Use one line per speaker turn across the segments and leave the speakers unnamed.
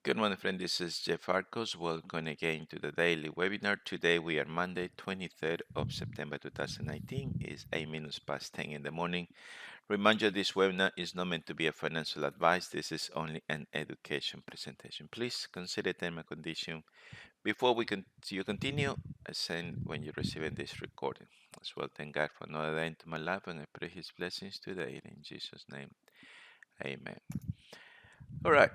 Good morning, friend. This is Jeff Arcos. Welcome again to the daily webinar. Today we are Monday, 23rd of September 2019. It's 8 minutes past 10 in the morning. Remind you, this webinar is not meant to be a financial advice. This is only an education presentation. Please consider term and condition before you continue. Send when you're receiving this recording. As well, thank God for another day into my life, and I pray His blessings today in Jesus' name. Amen. All right.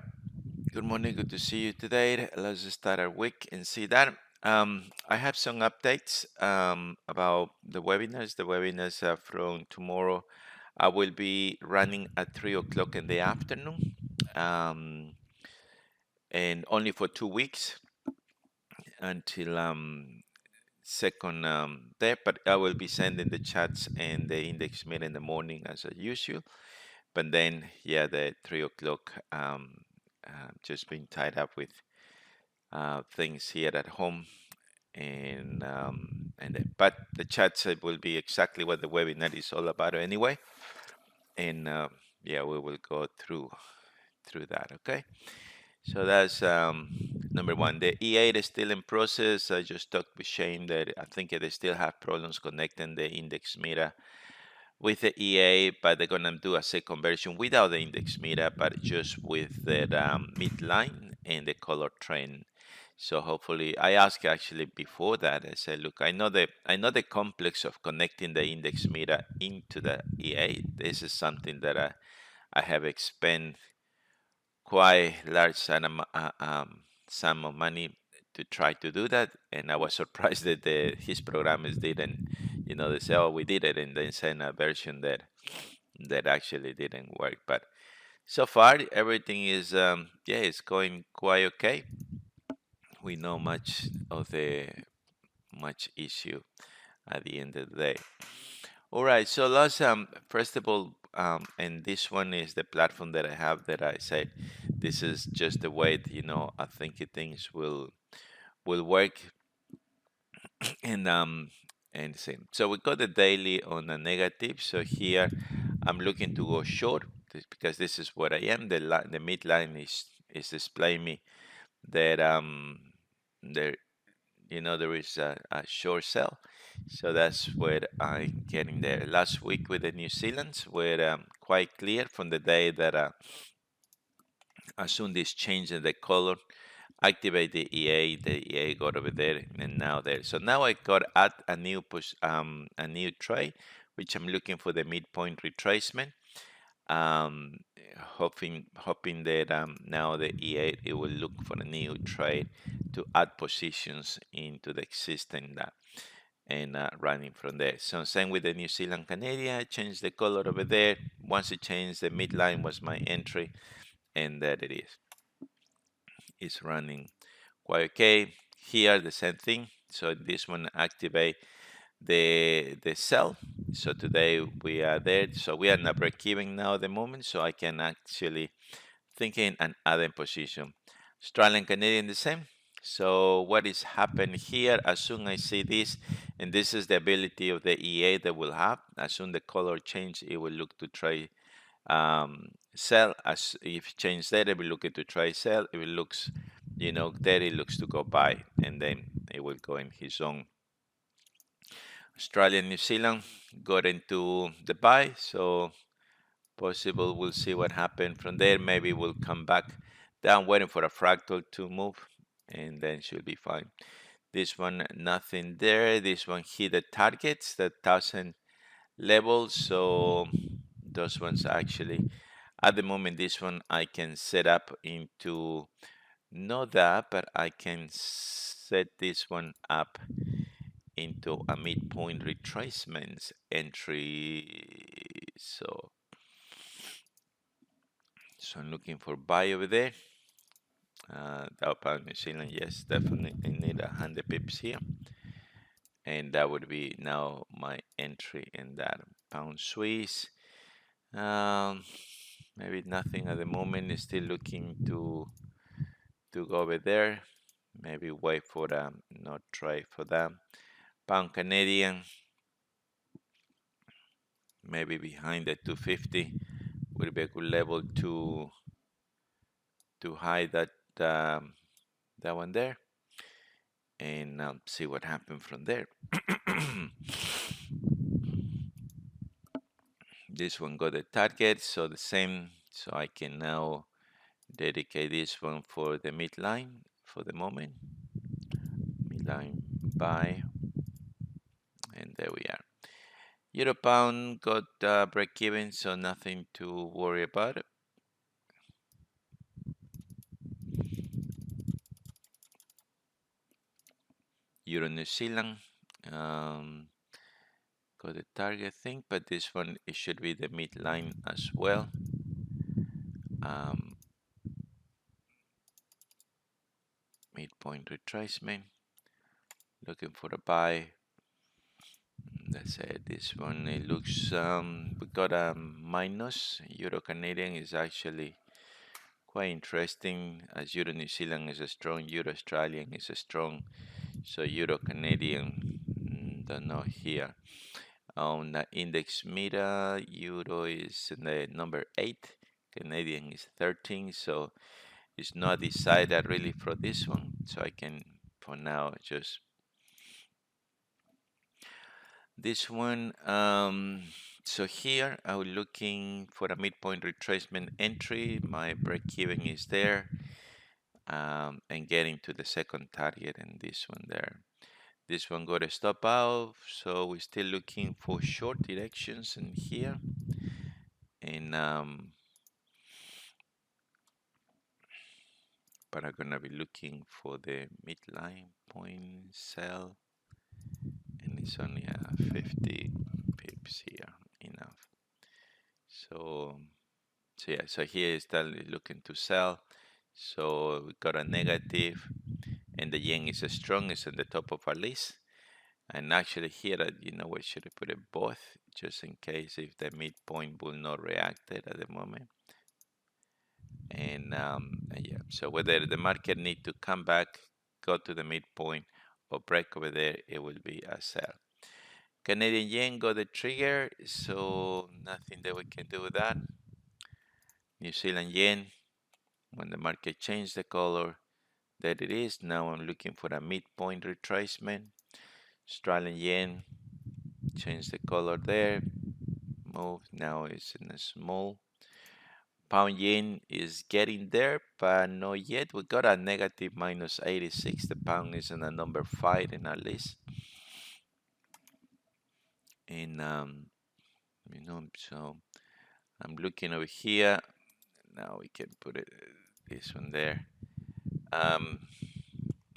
Good morning. Good to see you today. Let's start our week and see that. I have some updates about the webinars. The webinars are from tomorrow. I will be running at 3 o'clock in the afternoon um, and only for 2 weeks until second day. But I will be sending the chats and the index meet in the morning as usual. But then, yeah, the 3 o'clock, just being tied up with things here at home, but the chats will be exactly what the webinar is all about anyway, and yeah, we will go through that. Okay, so that's number one. The E8 is still in process. I just talked with Shane that I think they still have problems connecting the index meta with the EA, but they're gonna do a second version without the index meta, but just with the midline and the color trend. So hopefully, I asked actually before that. I said, look, I know the complex of connecting the index meta into the EA. This is something that I have expend quite large sum of money to try to do that, and I was surprised that his programmers didn't. They say, "Oh, we did it," and then send a version that actually didn't work. But so far, everything is yeah, it's going quite okay. We know much issue at the end of the day. All right, so let's first of all, and this one is the platform that I have that I say this is just the way I think things will work and same. So we got the daily on a negative. So here I'm looking to go short because this is what I am. The midline is displaying me that there there is a short sell. So that's where I'm getting there. Last week with the New Zealand's were quite clear from the day that as soon as changing the color, activate the EA got over there and now there. So now I got add a new push a new trade, which I'm looking for the midpoint retracement. Um, hoping that now the E8 it will look for a new trade to add positions into the existing that and running from there. So same with the New Zealand Canadian. I changed the color over there. Once it changed, the midline was my entry, and there it is. It's running quite okay. Here the same thing. So this one activate the sell. So today we are there. So we are in a break even now at the moment. So I can actually thinking and adding position. Australian Canadian the same. So what is happening here? As soon as I see this, and this is the ability of the EA that will have. As soon the color change, it will look to try sell. As if change that, it will look to try sell. If it looks, there it looks to go buy, and then it will go in his own. Australia and New Zealand got into the buy, so possible we'll see what happens from there. Maybe we'll come back down waiting for a fractal to move, and then should be fine. This one nothing there. This one hit the targets, the 1,000 levels, so those ones actually at the moment this one I can set up into not that, but I can set this one up into a midpoint retracements entry. So I'm looking for buy over there. Dow pound New Zealand, yes, definitely I need 100 pips here, and that would be now my entry in that pound Swiss. Maybe nothing at the moment. Is still looking to go over there. Maybe wait for them, not try for them. Pound Canadian, maybe behind the 250 would be a good level to hide that one there, and see what happened from there. This one got the target, so the same. So I can now dedicate this one for the midline for the moment. Midline buy, and there we are. Euro pound got break even, so nothing to worry about. Euro New Zealand got the target thing, but this one it should be the midline as well. Midpoint retracement, looking for a buy. That's it. This one it looks we got a minus. Euro Canadian is actually quite interesting, as Euro New Zealand is a strong, Euro Australian is a strong, so Euro Canadian don't know here. On the index meter, Euro is in the number 8, Canadian is 13, so it's not decided really for this one, so I can for now just this one. So here I was looking for a midpoint retracement entry. My break-even is there, and getting to the second target, and this one there. This one got a stop out, so we're still looking for short directions in here, and but I'm gonna be looking for the midline point sell, and it's only 50 pips here, enough. So yeah, so here is still looking to sell. So we got a negative, and the yen is strong, it's on the top of our list. And actually here, you know what, should I put it both, just in case if the midpoint will not react it at the moment. And yeah, so whether the market need to come back, go to the midpoint, or break over there, it will be a sell. Canadian yen got the trigger, so nothing that we can do with that. New Zealand yen, when the market changed the color, there it is. Now I'm looking for a midpoint retracement. Australian yen, change the color there, move, now it's in a small. Pound yen is getting there, but not yet. We got a negative minus 86. The pound is in a number 5 in our list. And you know, so I'm looking over here. Now we can put it this one there.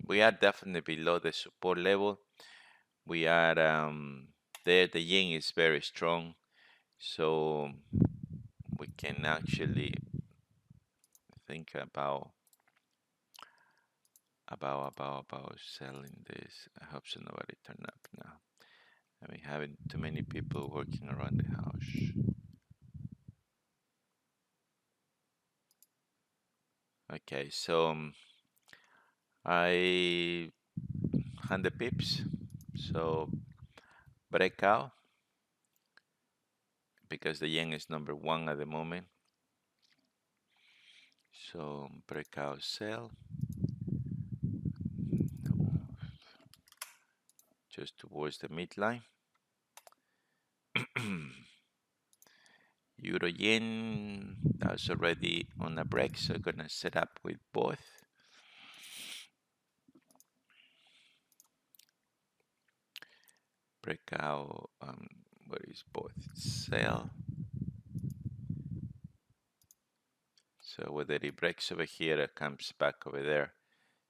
We are definitely below the support level. We are there. The yen is very strong, so we can actually think about selling this. I hope so nobody turn up now. I mean, having too many people working around the house. Okay, so I 100 pips. So breakout, because the yen is number 1 at the moment. So breakout sell. Just towards the midline. Euro yen, that's already on a break, so I'm gonna set up with both. Breakout, where is both? Sell. So whether it breaks over here or comes back over there.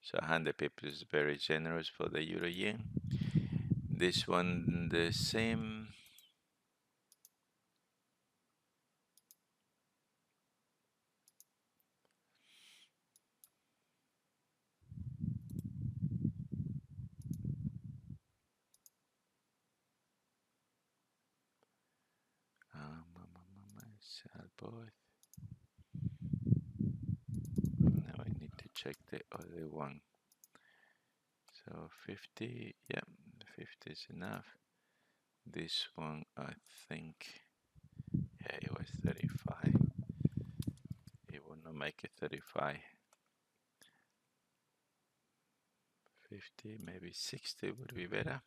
So 100 pips is very generous for the euro yen. This one the same. Sell both. Now I need to check the other one. So 50, yeah, 50 is enough. This one, I think, yeah, it was 35. It will not make it 35. 50, maybe 60 would be better.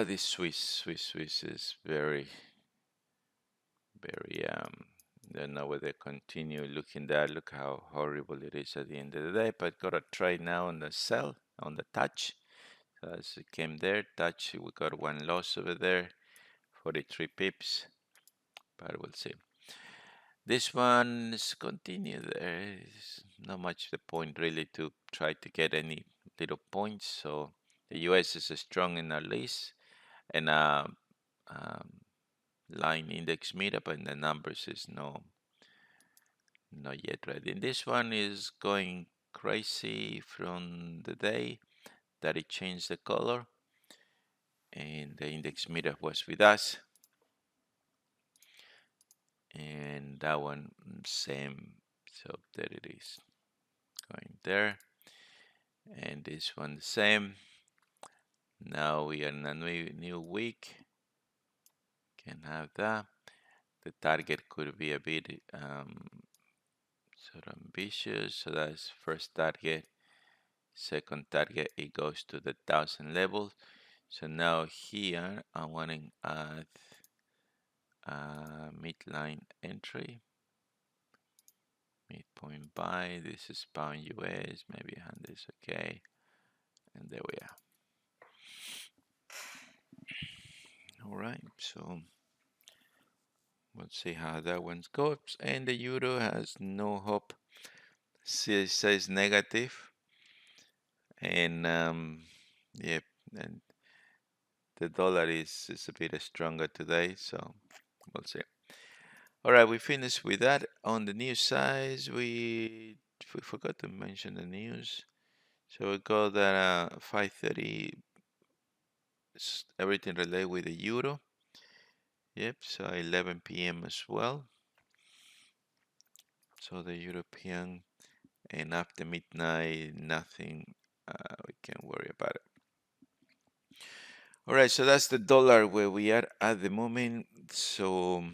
This Swiss is very, very, don't know whether continue looking there. Look how horrible it is at the end of the day. But got a trade now on the sell, on the touch. So as it came there, touch, we got one loss over there, 43 pips, but we'll see. This one is continue there. It's not much the point really to try to get any little points. So the US is strong in our list and um, line index meter, but in the numbers is no, not yet ready. And this one is going crazy from the day that it changed the color, and the index meter was with us, and that one same. So there it is, going there, and this one the same. Now we are in a new week. Can have that. The target could be a bit sort of ambitious. So that's first target. Second target, it goes to the 1,000 level. So now here I want to add a midline entry. Midpoint buy. This is pound US. Maybe 100 is okay. And there we are. All right. So we'll see how that one goes. And the euro has no hope. It says negative. And yep, and the dollar is a bit stronger today, so we'll see. All right, we finished with that. On the news side, we forgot to mention the news. So we got that 5:30, everything related with the euro. Yep, so 11 p.m. as well. So the European, and after midnight, nothing we can worry about it. All right, so that's the dollar where we are at the moment. So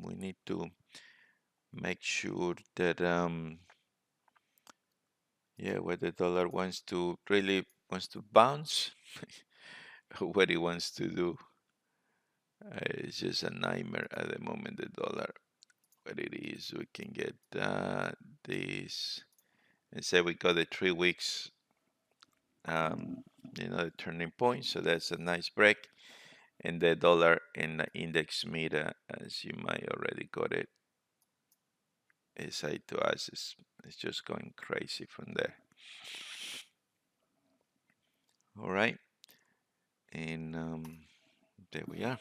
we need to make sure that yeah, where the dollar wants to really wants to bounce, what it wants to do. It's just a nightmare at the moment. The dollar, what it is, we can get this, and say we got the 3 weeks, the turning point. So that's a nice break. And the dollar in the index meter, as you might already got it, SI to us is just going crazy from there. All right, and there we are.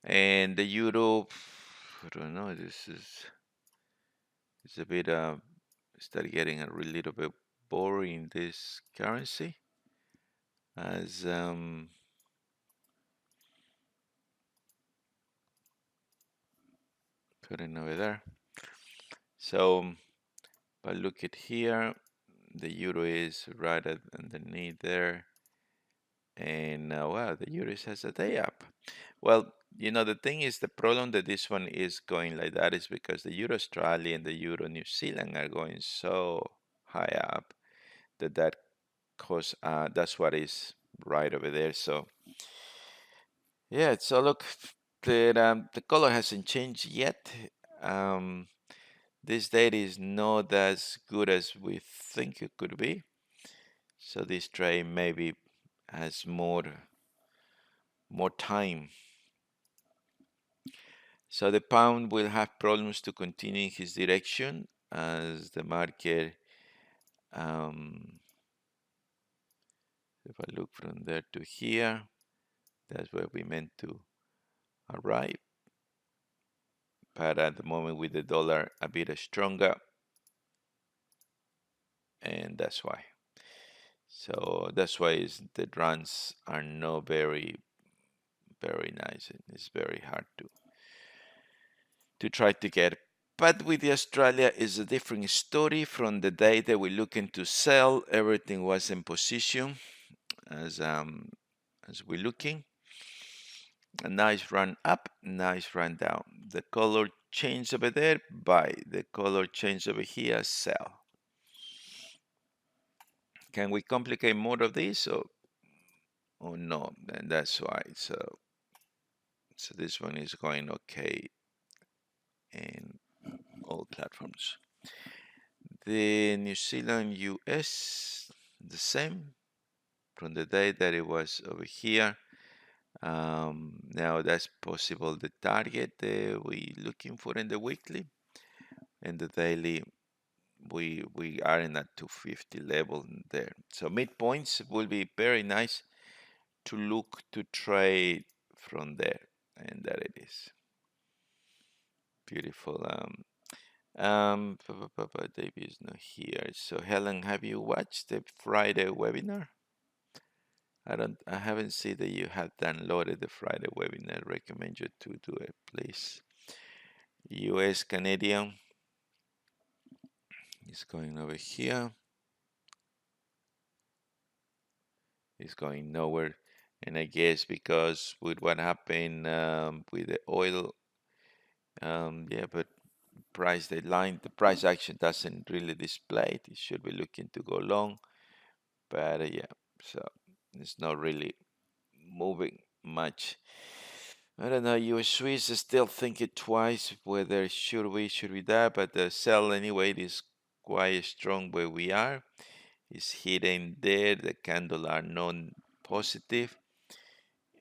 And the euro, I don't know. This is it's a bit start getting a little bit boring. This currency as putting over there. So, but look at here, the euro is right underneath there, and wow, the euro has a day up. Well, the thing is, the problem that this one is going like that is because the euro Australia and the euro New Zealand are going so high up that cause that's what is right over there. So yeah, so look, the color hasn't changed yet. Um, this date is not as good as we think it could be. So this trade maybe has more time. So the pound will have problems to continue in his direction as the market. If I look from there to here, that's where we meant to arrive. But at the moment with the dollar a bit stronger, and that's why. So that's why the runs are not very, very nice. It's very hard to try to get But with the Australia is a different story. From the day that we're looking to sell, everything was in position as we're looking. A nice run up, nice run down. The color change over there, buy. The color change over here, sell. Can we complicate more of this or no? Then that's why. So this one is going okay in all platforms. The New Zealand US, the same from the day that it was over here. Now that's possible the target we looking for in the weekly and the daily. We are in that 250 level there. So midpoints will be very nice to look to trade from there, and there it is. Beautiful. David is not here. So Helen, have you watched the Friday webinar? I haven't seen that you have downloaded the Friday webinar. I recommend you to do it, please. US Canadian is going over here. It's going nowhere. And I guess because with what happened with the oil, yeah, but the price action doesn't really display it. It should be looking to go long, but yeah, so it's not really moving much. I don't know. US Swiss is still thinking twice whether should we that, but the sell anyway is quite strong where we are. It's hitting there. The candle are non-positive,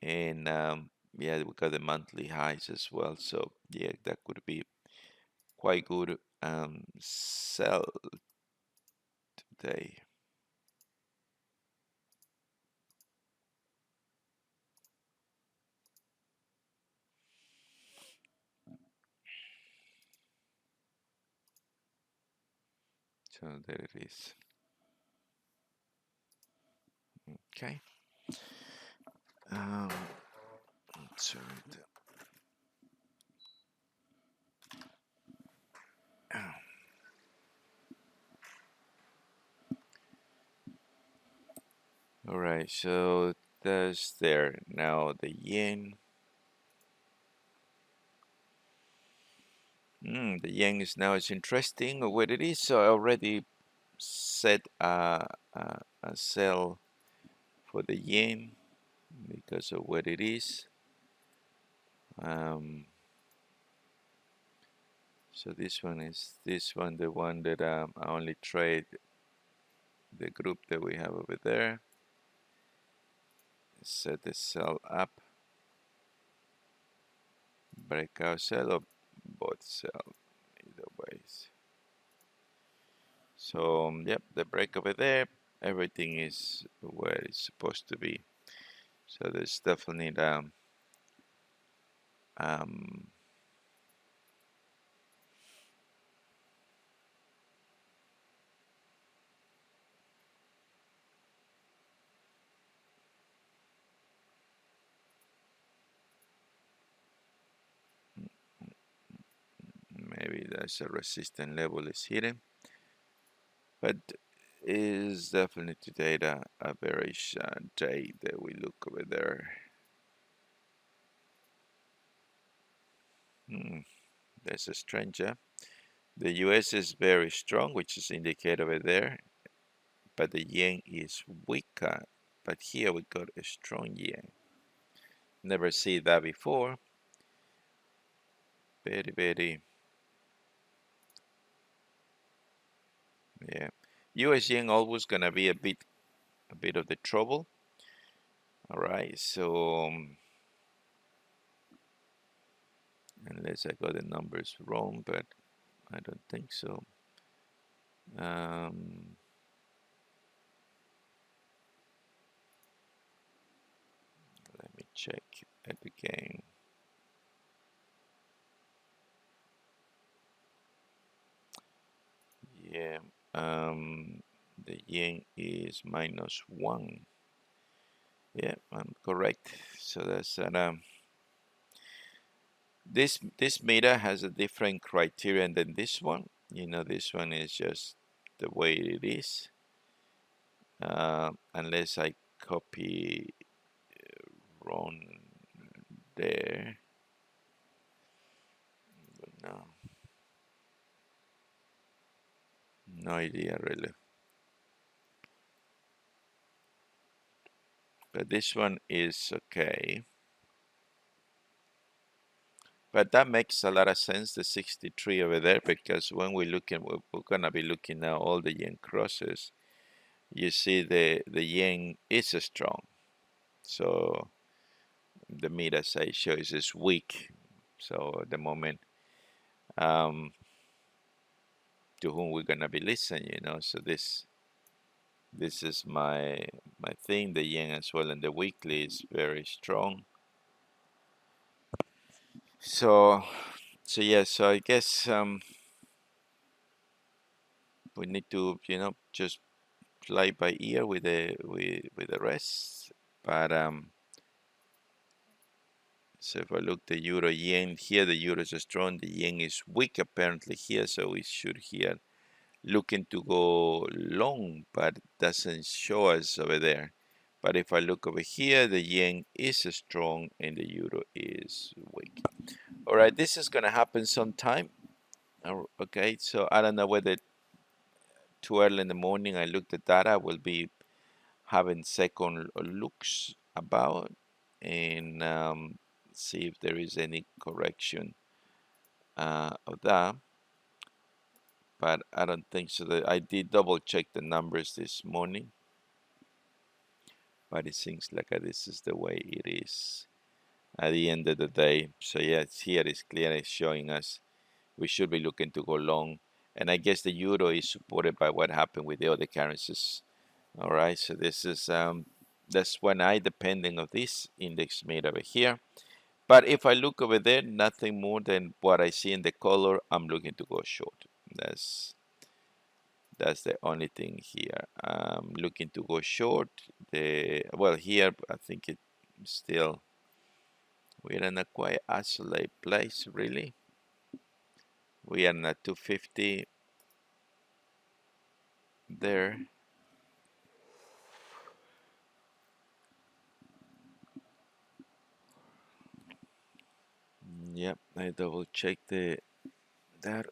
and yeah, we got the monthly highs as well. So yeah, that could be quite good sell today. So there it is. Okay. Um, sorry. All right. So that's there. Now the yen. The yen is now is interesting what it is. So I already set a sell for the yen because of what it is. Um, so this one is the one that I only trade the group that we have over there. Set the sell up, breakout sell or both sell, either ways. So yep, the break over there, everything is where it's supposed to be. So there's definitely um, maybe there's a resistance level is hidden, but is definitely today a bearish day that we look over there. There's a stranger. The US is very strong, which is indicated over there, but the yen is weaker. But here we got a strong yen. Never see that before. Very, very, yeah. US yen always gonna be a bit of the trouble. All right, so unless I got the numbers wrong, but I don't think so. Um, Let me check it again. Yeah, the yen is -1. Yeah, I'm correct. So that's this meter has a different criterion than this one. You know, this one is just the way it is, unless I copy wrong there. No, no idea really. But this one is okay. But that makes a lot of sense, the 63 over there, because when we look at, we're gonna be looking at all the yen crosses. You see the yen is strong, so the mid as I show is weak. So at the moment, um, to whom we're gonna be listening, you know. So this is my thing. The yen as well, and the weekly is very strong. So yeah. So I guess we need to, you know, just play by ear with the rest. But so if I look the euro yen here, the euro is strong, the yen is weak apparently here, so we should here looking to go long, but doesn't show us over there. But if I look over here, the yen is strong and the euro is weak. All right, this is gonna happen sometime. Okay, so I don't know whether too early in the morning I look the data will be having second looks about and see if there is any correction of that, but I don't think so. That I did double check the numbers this morning, but it seems like this is the way it is at the end of the day. So yeah, here it's clearly showing us we should be looking to go long, and I guess the euro is supported by what happened with the other currencies. All right, so this is that's when I depending of this index made over here. But if I look over there, nothing more than what I see in the color, I'm looking to go short. That's the only thing here. I'm looking to go short. The well here I think it still we're in a quite isolated place really. We are at 250 there. Yep, I double check the that.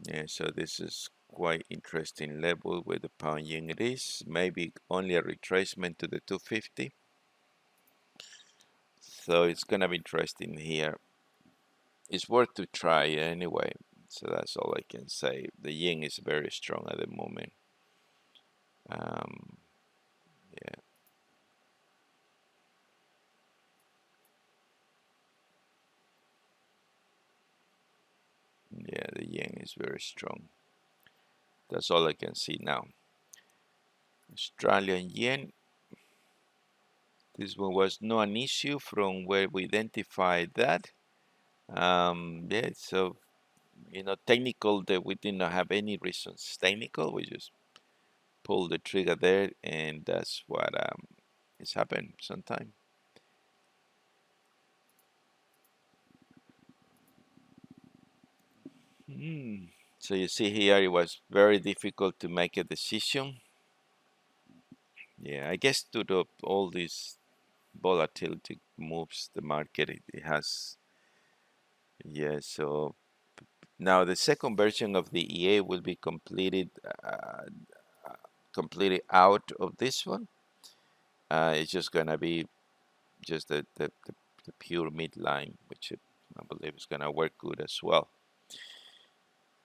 Yeah, so this is quite interesting level with the pound yen. It is maybe only a retracement to the 250. So it's gonna be interesting here. It's worth to try anyway. So that's all I can say. The yen is very strong at the moment. Um, yeah, yeah, the yen is very strong. That's all I can see now. Australian yen. This one was not an issue from where we identified that. Yeah, so you know, technical that we did not have any reasons. Technical, we just pull the trigger there, and that's what is happened sometime. Hmm. So you see here, it was very difficult to make a decision. Yeah, I guess to the all these volatility moves the market, it has. Yeah, so now the second version of the EA will be uh, completed out of this one. It's just gonna be just the pure midline, which I believe is gonna work good as well.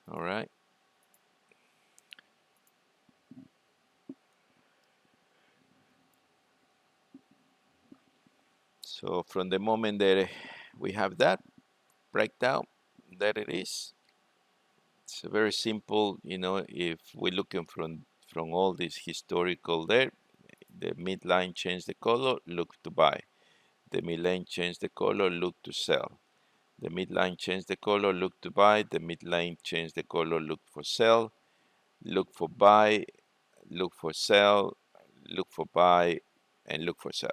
All right. So from the moment that we have that breakdown, there it is. It's a very simple, you know, if we're looking from all this historical there, the midline change the color, look to buy. The midline change the color, look to sell. The midline change the color, look to buy. The midline change the color, look for sell. Look for buy, look for sell, look for buy, and look for sell.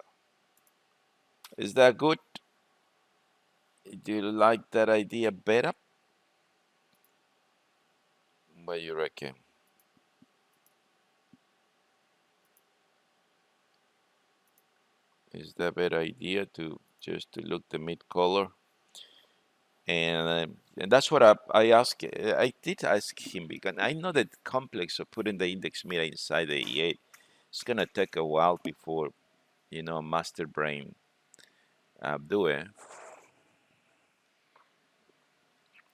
Is that good? Do you like that idea better? What you reckon? Is that a better idea to just to look the mid color? And that's what I asked. I did ask him because I know that complex of putting the index mirror inside the E8, it's gonna take a while before master brain do it.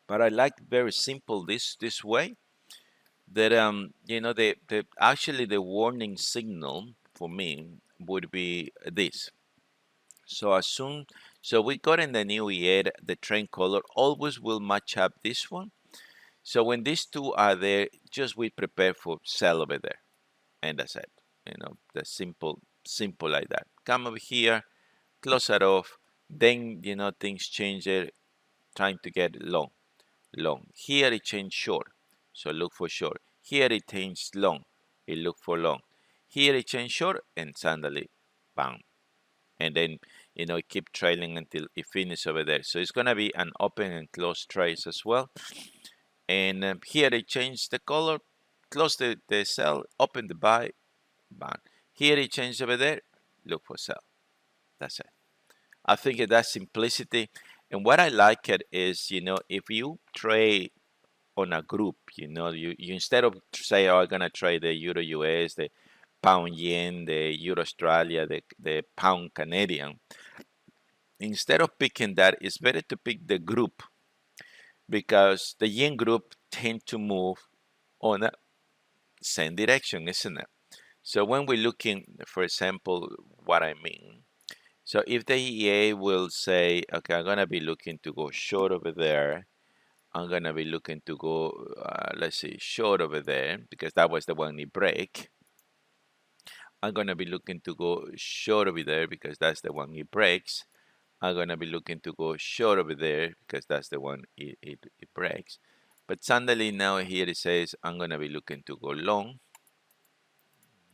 But I like very simple this way that the actually the warning signal for me would be this. So as soon so we got in the new year the trend color always will match up this one. So when these two are there, just we prepare for sell over there, and that's it. The simple like that. Come over here, close it off. Then things change there, trying to get long. Here it changed short, so look for short. Here it changed long, it look for long. Here it changed short, and suddenly, bam. And then, it keep trailing until it finishes over there. So it's gonna be an open and close trace as well. And here it changed the color, close the cell, open the buy, bam. Here it changed over there, look for sell. That's it. I think that simplicity. And what I like it is, if you trade on a group. You instead of say, oh, I'm gonna trade the Euro US, the pound yen, the Euro Australia, the pound Canadian. Instead of picking that, it's better to pick the group because the yen group tend to move on a same direction, isn't it? So when we're looking, for example, what I mean. So if the EA will say, okay, I'm gonna be looking to go short over there. I'm gonna be looking to go, let's see, short over there because that was the one he break. I'm gonna be looking to go short over there because that's the one he breaks. I'm gonna be looking to go short over there because that's the one it breaks. But suddenly now here it says I'm gonna be looking to go long.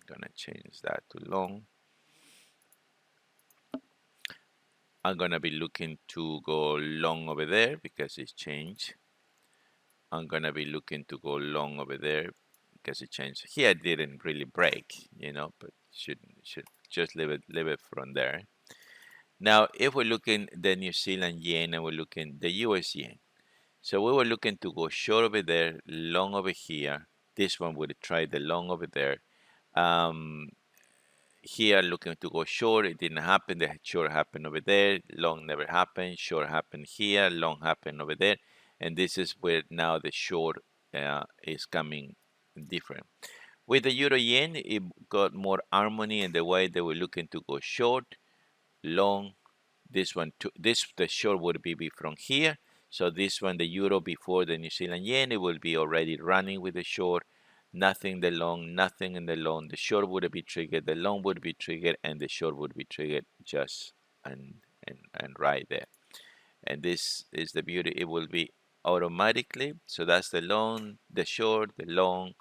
I'm gonna change that to long. I'm gonna be looking to go long over there because it's changed. I'm gonna be looking to go long over there because it changed. Here it didn't really break, but should just leave it from there. Now, if we're looking the New Zealand yen and we're looking the US yen, so we were looking to go short over there, long over here. This one would try the long over there. Um, Here looking to go short, it didn't happen. The short happened over there, long never happened. Short happened here, long happened over there, and this is where now the short is coming different. With the euro yen, it got more harmony in the way they were looking to go short, long. This one, the short would be from here. So this one, the euro before the New Zealand yen, it will be already running with the short. Nothing the long, nothing in the long. The short would be triggered, the long would be triggered, and the short would be triggered just and right there. And this is the beauty. It will be automatically. So that's the long, the short, the long.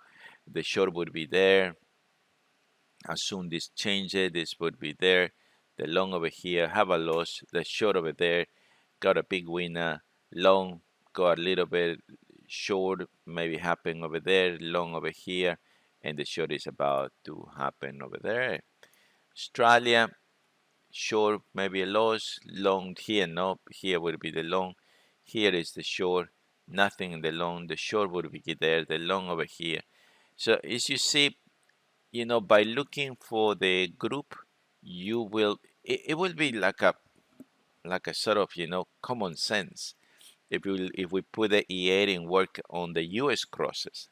The short would be there. As soon this changes, this would be there. The long over here have a loss. The short over there got a big winner. Long got a little bit short, maybe happen over there. Long over here, and the short is about to happen over there. Australia short, maybe a loss. Long here, no. Here would be the long. Here is the short. Nothing in the long. The short would be there. The long over here. So as you see, by looking for the group, you will it will be like a sort of common sense if we put the E8 in work on the US crosses.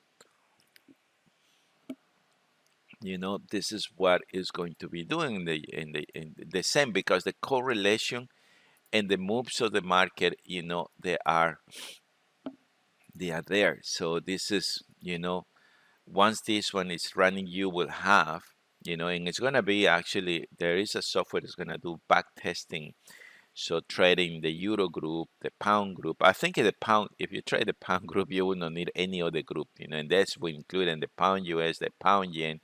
This is what is going to be doing in the same because the correlation and the moves of the market, they are there. So this is, once this one is running, you will have, and it's going to be actually, there is a software that's going to do back testing. So trading the euro group, the pound group. I think the pound, if you trade the pound group, you will not need any other group, and that's we include in the pound US, the pound yen,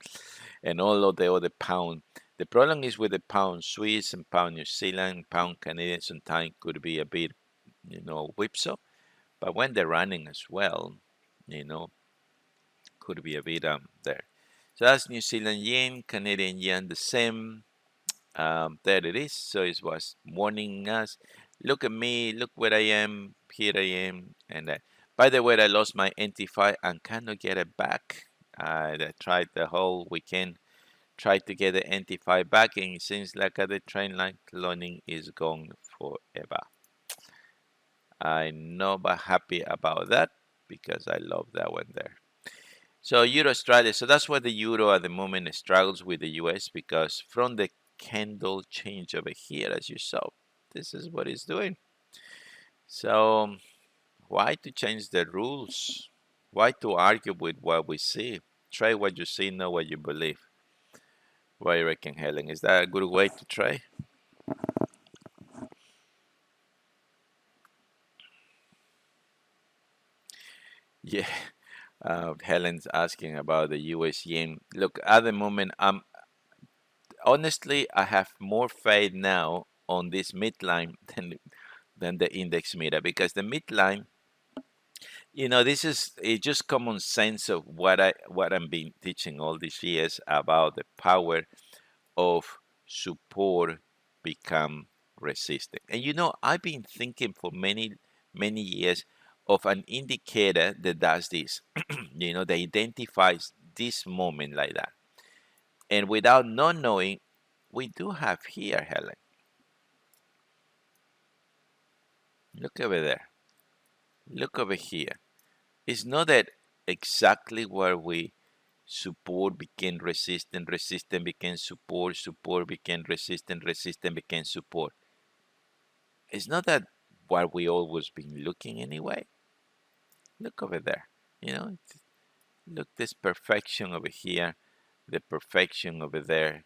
and all of the other pound The problem is with the pound Swiss and pound New Zealand, pound Canadian sometimes could be a bit, whipsaw. But when they're running as well, you know, could be a bit there. So that's New Zealand yen, Canadian yen, the same. There it is. So it was warning us, look at me, look where I am, here I am. And by the way, I lost my NT5 and cannot get it back. I tried the whole weekend, tried to get the NT5 back, and it seems like the train line cloning is gone forever. I'm not but happy about that because I love that one there. So Euro Australia, so that's why the euro at the moment struggles with the US because from the candle change over here, as you saw, this is what it's doing. So why to change the rules? Why to argue with what we see? Try what you see, not what you believe. What do you reckon, Helen? Is that a good way to try? Yeah, Helen's asking about the US yen. Look, at the moment, honestly, I have more faith now on this midline than the index meter because the midline, this is it's just common sense of what I'm been teaching all these years about the power of support become resistant. And I've been thinking for many years of an indicator that does this, that identifies this moment like that. And without not knowing, we do have here, Helen. Look over there. Look over here. It's not that exactly where we support became resistant, resistant became support, support became resistant, resistant became support. It's not that what we always been looking anyway. Look over there. Look this perfection over here, the perfection over there,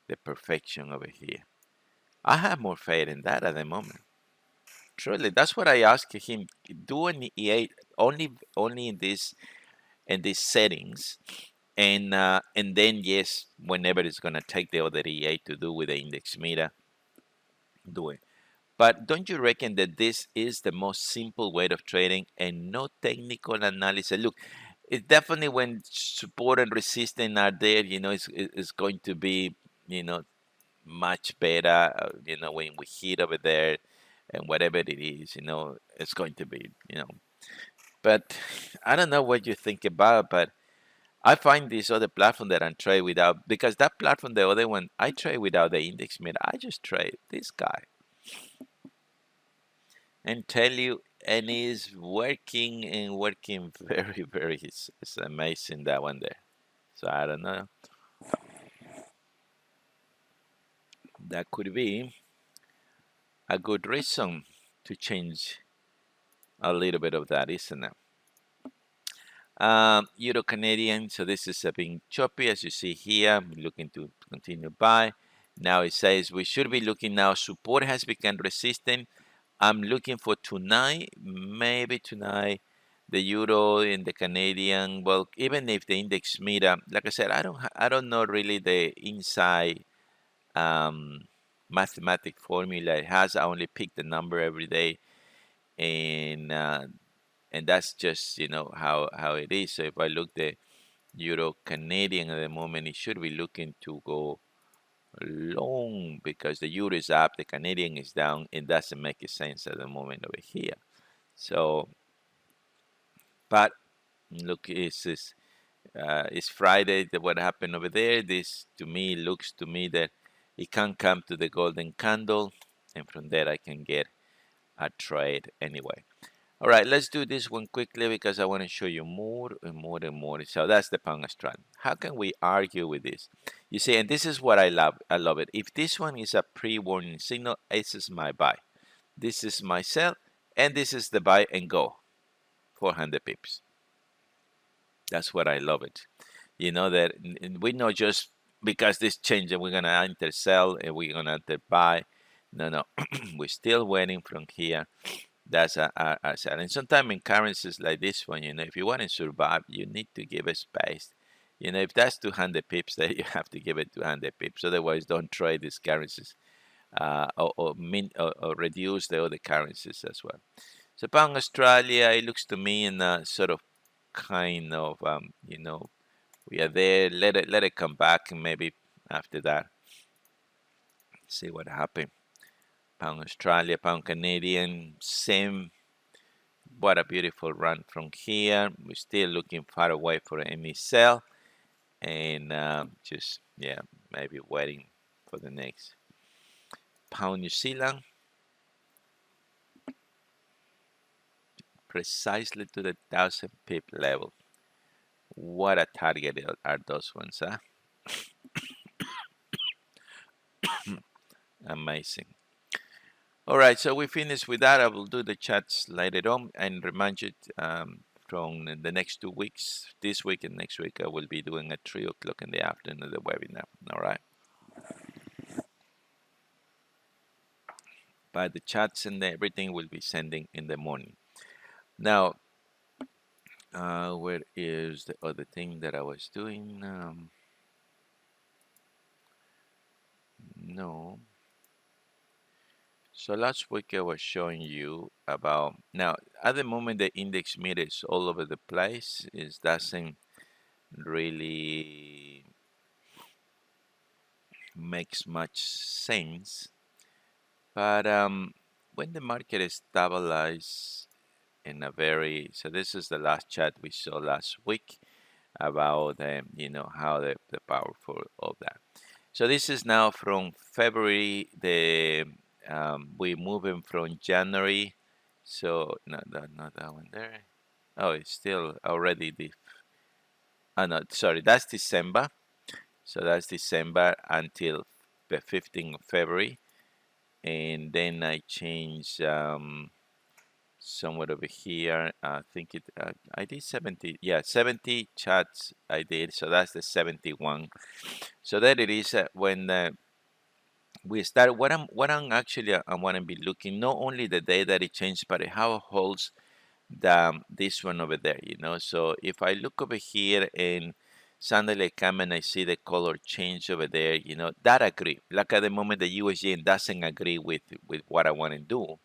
the perfection over here. I have more faith in that at the moment. Truly, that's what I asked him. Do an E8 only in these settings, and then yes, whenever it's gonna take the other E8 to do with the index meter, do it. But don't you reckon that this is the most simple way of trading and no technical analysis? Look, it definitely when support and resistance are there, it's going to be, you know, much better. When we hit over there and whatever it is, it's going to be, But I don't know what you think about, but I find this other platform that I trade without because that platform, the other one, I trade without the index meter. I just trade this guy and tell you, and he's working and working very, very. It's amazing that one there. So I don't know. That could be a good reason to change a little bit of that, isn't it? Euro Canadian, so this is a being choppy as you see here. I'm looking to continue buy. Now it says we should be looking now. Support has become resistant. I'm looking for tonight, maybe tonight, the euro and the Canadian. Well, even if the index meter, like I said, I don't know really the inside um, mathematic formula it has. I only pick the number every day, and that's just how it is. So if I look the euro Canadian at the moment, it should be looking to go long because the euro is up, the Canadian is down, it doesn't make sense at the moment over here. So, but look, it's Friday. What happened over there? This to me looks to me that it can come to the golden candle, and from there I can get a trade anyway. All right, let's do this one quickly because I want to show you more and more and more. So that's the pound australian. How can we argue with this? You see, and this is what I love. I love it. If this one is a pre-warning signal, this is my buy. This is my sell, and this is the buy and go. 400 pips. That's what I love it. That we know just because this change and we're gonna enter sell and we're gonna enter buy. No, we're still waiting from here. That's a sell. And sometimes in currencies like this one, if you want to survive, you need to give a space. If that's 200 pips, then you have to give it 200 pips. Otherwise, don't trade these currencies, or reduce the other currencies as well. So pound Australia, it looks to me in a sort of kind of, we are there. Let it come back, and maybe after that, see what happened. Pound Australia, pound Canadian, same. What a beautiful run from here. We're still looking far away for any sell, and just, yeah, maybe waiting for the next. Pound New Zealand, precisely to the 1,000 pip level. What a target are those ones, huh? Amazing. All right, so we finished with that. I will do the chats later on and remind you, from the next 2 weeks, this week and next week, I will be doing at 3 o'clock in the afternoon the webinar. All right. But the chats and everything will be sending in the morning. Now, where is the other thing that I was doing? No. So last week I was showing you about, now at the moment the index meter is all over the place. It doesn't really makes much sense. But when the market is stabilized in a very, so this is the last chart we saw last week about how the powerful of that. So this is now from February. We moving from January. So not that one there. Oh, it's still already the. Oh no, sorry, that's December. So that's December until the 15th of February, and then I change somewhere over here. I think I did 70. Yeah, 70 chats I did. So that's the 71. So that it is, when we start. What I'm actually, I want to be looking, not only the day that it changed, but how it holds this one over there. So if I look over here and suddenly I come and I see the color change over there, that agree. Like at the moment, the USGN doesn't agree with what I want to do.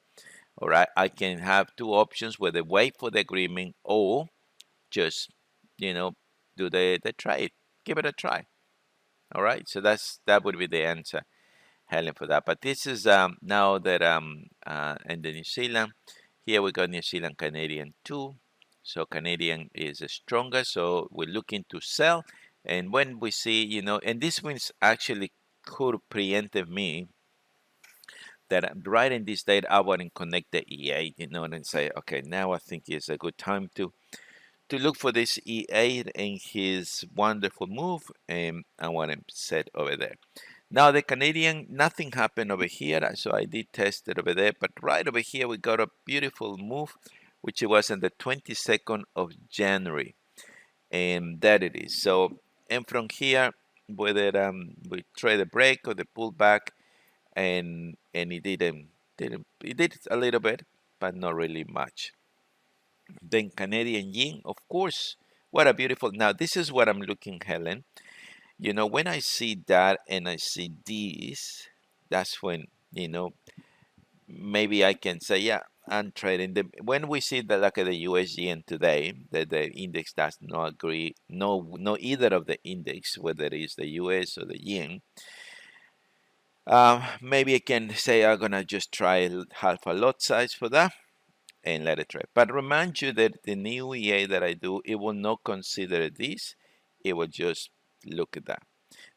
All right, I can have two options: whether wait for the agreement or just, do the trade, give it a try. All right, so that would be the answer, Helen, for that. But this is, now that in the New Zealand, here we got New Zealand Canadian too. So Canadian is stronger, so we're looking to sell. And when we see, and this means actually could preemptive me that right in this date I want to connect the EA, and say, okay, now I think is a good time to look for this EA and his wonderful move, and I want to set over there. Now the Canadian, nothing happened over here, so I did test it over there, but right over here we got a beautiful move, which it was on the 22nd of January, and that it is. So, and from here, whether we trade a break or the pullback, and it did a little bit, but not really much. Then Canadian yen, of course, what a beautiful. Now this is what I'm looking, Helen. When I see that and I see this, that's when, maybe I can say, yeah, I'm trading. When we see the like of the USGN today, that the index does not agree, no either of the index, whether it is the US or the yen, maybe I can say I'm gonna just try half a lot size for that and let it trade. But remind you that the new EA that I do, it will not consider this. It will just look at that.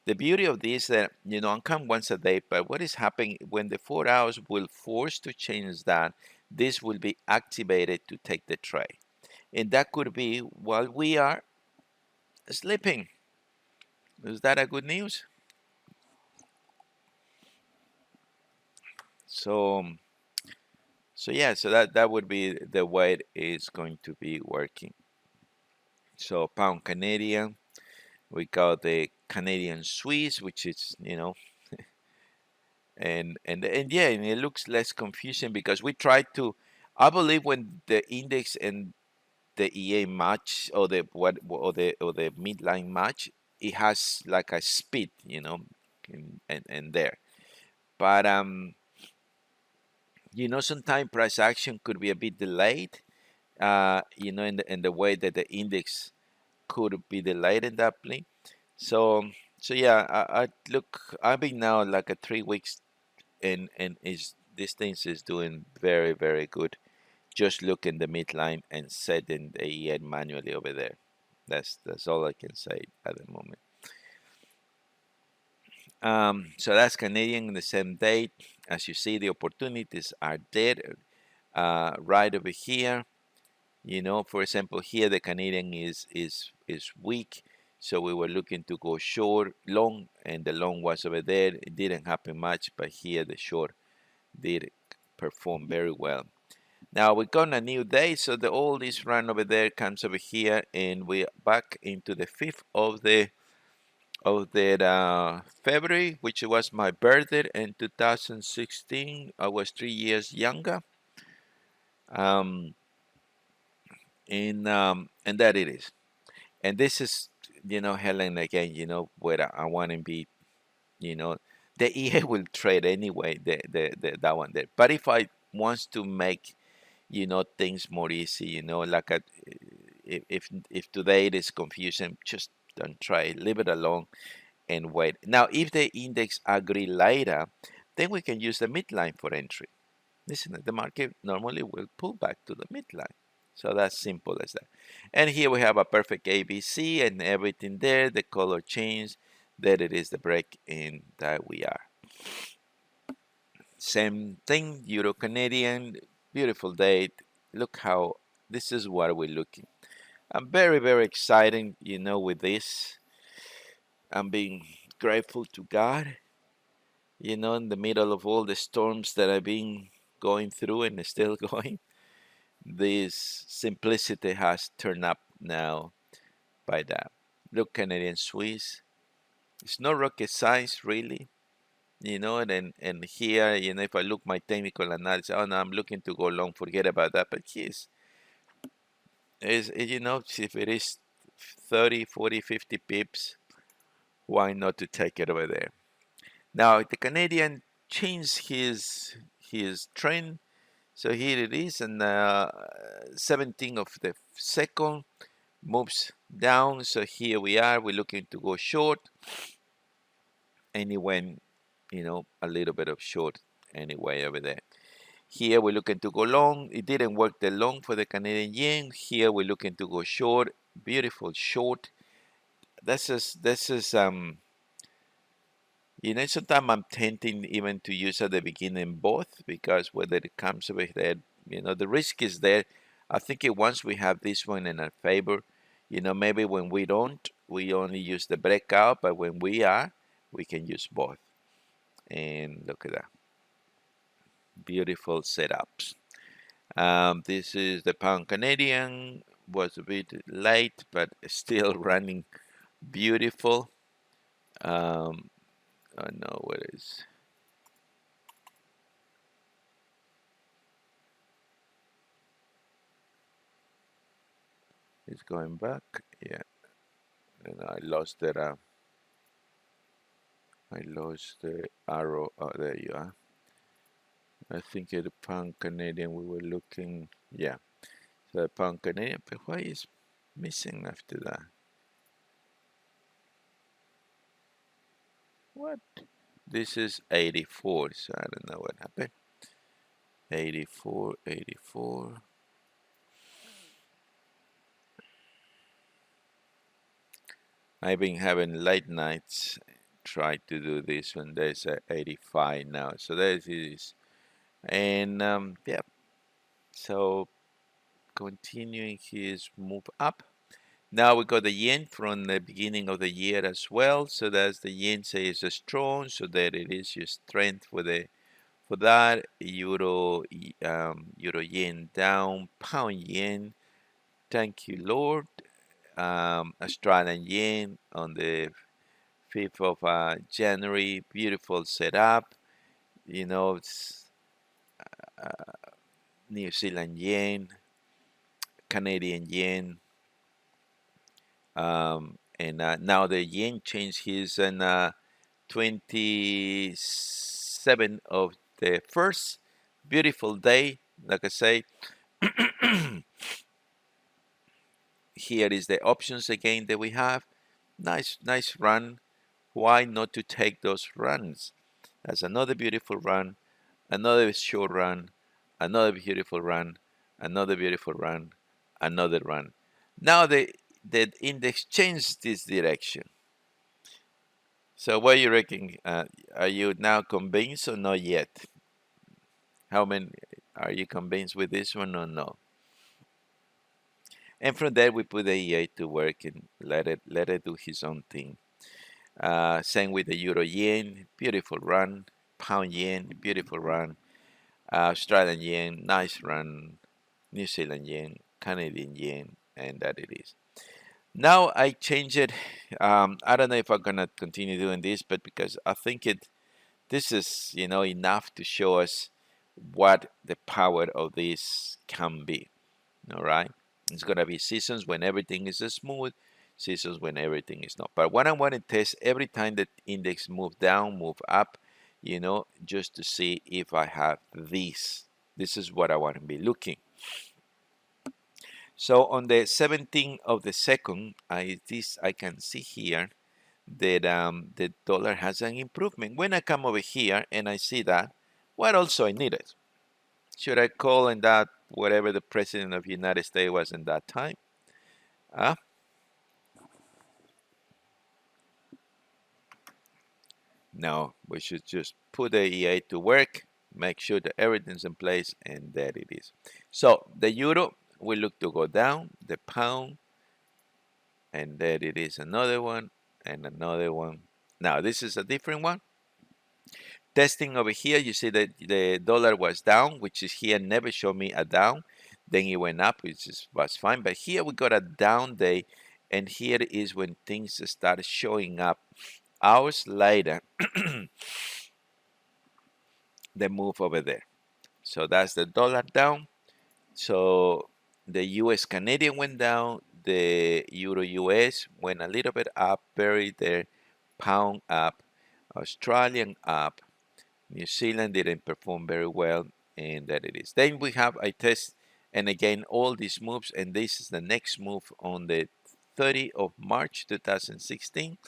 The beauty of this that, I come once a day, but what is happening when the 4 hours will force to change that, this will be activated to take the trade. And that could be while we are sleeping. Is that a good news? So, so yeah, so that would be the way it is going to be working. So pound Canadian, we got the Canadian Swiss, which is, and yeah, and it looks less confusing because we tried to, I believe when the index and the EA match or the what or the midline match, it has like a speed, and there. But sometimes price action could be a bit delayed, in the way that the index could be delayed in that play. So yeah, I look. I've been now like a 3 weeks, and is this thing is doing very very good. Just look in the midline and set in the EN manually over there. That's all I can say at the moment. So that's Canadian in the same date. As you see, the opportunities are there, right over here. For example, here the Canadian is weak, so we were looking to go short, long, and the long was over there. It didn't happen much, but here the short did perform very well. Now we're on a new day, so all this run over there comes over here, and we're back into the 5th of February, which was my birthday in 2016. I was 3 years younger, um, and that it is. And this is, Helen, again, where I want to be, you know, the EA will trade anyway, that one there. But if I wants to make, things more easy, like if today it is confusion, just don't try it, leave it alone and wait. Now, if the index agree later, then we can use the midline for entry. Listen, the market normally will pull back to the midline. So that's simple as that. And here we have a perfect ABC and everything there, the color change, that it is the break in that we are. Same thing, Euro Canadian, beautiful day. Look how this is what we're looking. I'm very, very excited, with this. I'm being grateful to God, in the middle of all the storms that I've been going through and still going. This simplicity has turned up now by that. Look, Canadian Swiss. It's no rocket science, really. And here, if I look my technical analysis, oh no, I'm looking to go long, forget about that. But yes, if it is 30, 40, 50 pips, why not to take it over there? Now, the Canadian changed his trend. So here it is, and 17th of the second moves down. So here we are. We're looking to go short, and it went, a little bit of short anyway over there. Here we're looking to go long. It didn't work the long for the Canadian yen. Here we're looking to go short. Beautiful short. This is sometimes I'm tempting even to use at the beginning both, because whether it comes with that, the risk is there. I think once we have this one in our favor, maybe when we don't, we only use the breakout, but when we are, we can use both. And look at that. Beautiful setups. This is the pound Canadian, was a bit late, but still running beautiful. I know what is. It's going back, yeah. And I lost that. I lost the arrow. Oh, there you are. I think the pound Canadian we were looking. Yeah, so the pound Canadian. But why is missing after that? What? This is 84. So I don't know what happened. 84, 84. I've been having late nights. Try to do this when there's a 85 now. So there it is. And yeah. So continuing his move up. Now we got the yen from the beginning of the year as well. So that's the yen says strong. So there it is your strength for that. Euro yen down. Pound yen. Thank you, Lord. Australian yen on the 5th of January. Beautiful setup. It's New Zealand yen. Canadian yen, and now the yen changed his 27 of the first beautiful day. Like I say, here is the options again that we have. Nice run. Why not to take those runs? That's another beautiful run, another short run, another beautiful run, another beautiful run, another run. Now the index changed this direction. So what you reckon? Are you now convinced or not yet? How many are you convinced with this one or no? And from there we put the EA to work and let it do his own thing. Same with the Euro Yen, beautiful run. Pound Yen, beautiful run. Australian Yen, nice run. New Zealand Yen, Canadian Yen, and that it is. Now I change it. I don't know if I'm gonna continue doing this, but because I think this is enough to show us what the power of this can be. All right, it's gonna be seasons when everything is smooth, seasons when everything is not. But what I want to test every time that index move down, move up, just to see if I have this. This is what I want to be looking. So on the 17th of the second, I can see here that the dollar has an improvement. When I come over here and I see that, what also I needed? Should I call in that whatever the president of the United States was in that time? Uh, no, we should just put the EA to work, make sure that everything's in place, and there it is. So the euro will look to go down, the pound, and there it is, another one, and another one. Now this is a different one. Testing over here, you see that the dollar was down, which is here never showed me a down. Then it went up, which was fine. But here we got a down day, and here is when things start showing up. Hours later, the move over there. So that's the dollar down. So the US Canadian went down, the Euro US went a little bit up, buried there, pound up, Australian up, New Zealand didn't perform very well, and that it is. Then we have a test, and again, all these moves, and this is the next move on the 30th of March 2016.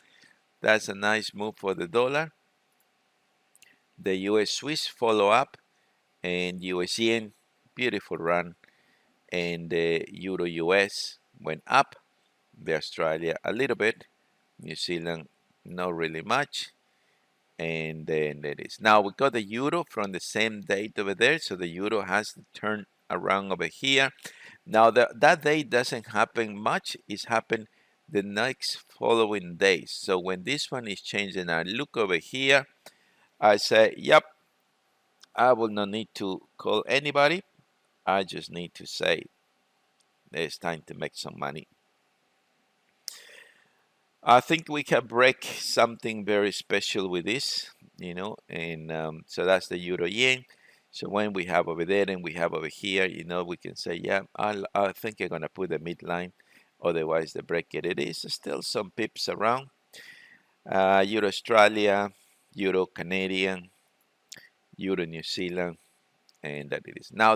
That's a nice move for the dollar. The US Swiss follow up, and US yen, beautiful run, and the Euro US went up, the Australia a little bit, New Zealand not really much, and then there is. Now we got the euro from the same date over there, so the euro has turned around over here. Now that day doesn't happen much, it's happened the next following days. So when this one is changing, I look over here, I say, yep, I will not need to call anybody. I just need to say it's time to make some money. I think we can break something very special with this, and so that's the euro yen. So when we have over there and we have over here, we can say, yeah, I think I'm gonna put the midline, otherwise the break it is still some pips around. Euro Australia, Euro Canadian, Euro New Zealand, and that it is. Now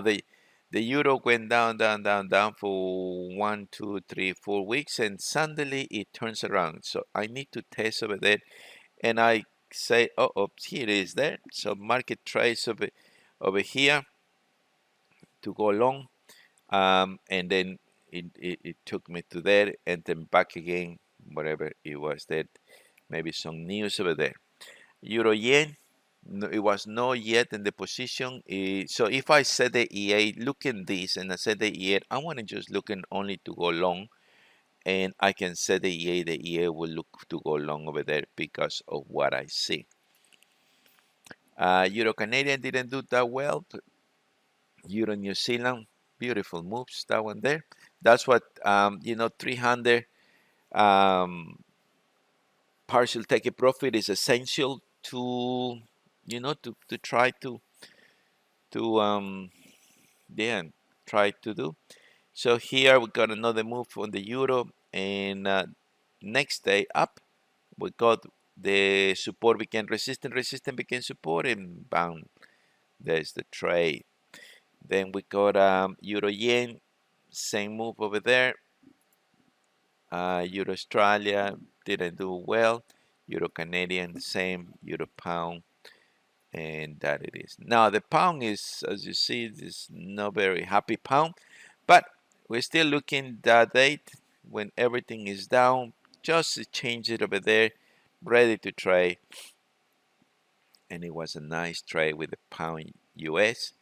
the euro went down, down, down, down for 1, 2, 3, 4 weeks, and suddenly it turns around. So I need to test over there, and I say, oh, here it is there. So market trades over here to go long, and then it took me to there, and then back again, whatever it was there. Maybe some news over there. Euro yen, no, it was not yet in the position. So if I set the EA, look in this, and I set the EA, I want to just looking only to go long, and I can set the EA. The EA will look to go long over there because of what I see. Euro Canadian didn't do that well. But Euro New Zealand, beautiful moves. That one there. That's what 300 partial take a profit is essential to to try to yeah try to do. So here we got another move on the euro, and next day up, we got the support became resistance, resistance became support, and bam, there's the trade. Then we got euro yen, same move over there. Euro Australia didn't do well. Euro Canadian, the same. Euro pound, and that it is. Now the pound is, as you see, is not very happy pound, but we're still looking that date when everything is down. Just to change it over there, ready to trade, and it was a nice trade with the pound US.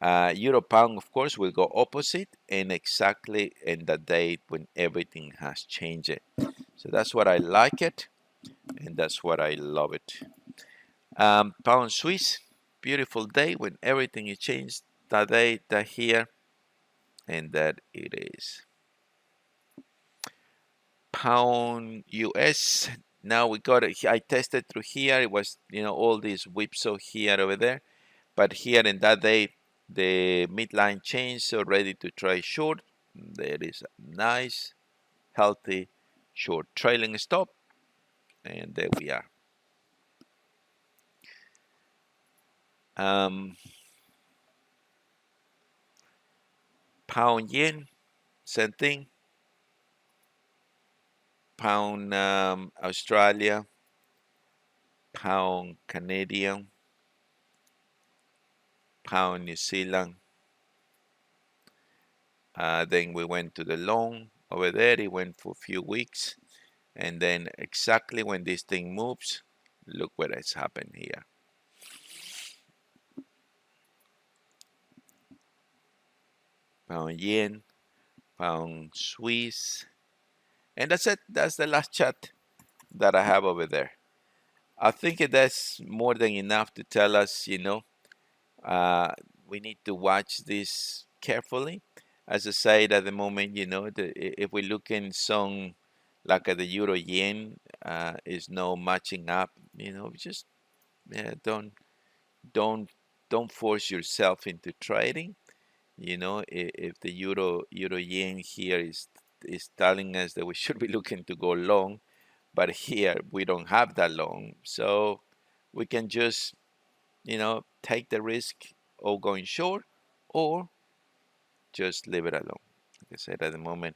Euro pound, of course, will go opposite, and exactly in the date when everything has changed. So that's what I like it, and that's what I love it. Pound Swiss, beautiful day when everything is changed. That day, that here, and that it is. Pound US. Now we got it. I tested through here. It was, all these whipsaw here over there, but here in that day, the midline changed, so ready to try short. There is a nice, healthy, short trailing stop, and there we are. Pound yen, same thing. Pound Australia, pound Canadian, pound New Zealand. Then we went to the long over there. It went for a few weeks, and then exactly when this thing moves, look what has happened here. Pound yen, pound Swiss, and that's it. That's the last chart that I have over there. I think that's more than enough to tell us, uh, we need to watch this carefully. As I said at the moment, if we look in some, like at the euro yen, is no matching up. Just don't don't don't force yourself into trading. If the euro yen here is telling us that we should be looking to go long, but here we don't have that long, so we can just take the risk of going short or just leave it alone. Like I said, at the moment,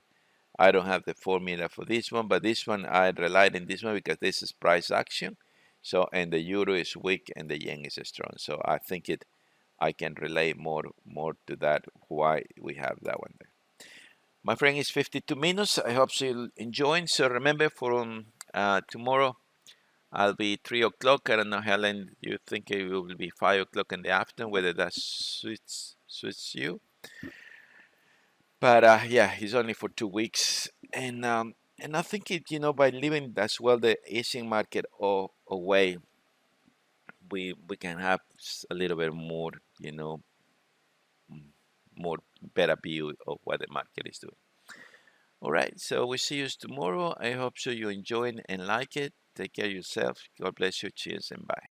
I don't have the formula for this one, but this one I relied on this one because this is price action. So, and the euro is weak and the yen is strong. So I think I can relate more to that why we have that one there. My friend, is 52 minutes. I hope you'll enjoy. So remember, from tomorrow I'll be 3 o'clock. I don't know, Helen, you think it will be 5 o'clock in the afternoon, whether that suits you. But yeah, it's only for 2 weeks, and I think by leaving as well the Asian market away, we can have a little bit more, more better view of what the market is doing. All right, so we see you tomorrow. I hope so you enjoy and like it. Take care of yourself. God bless you. Cheers and bye.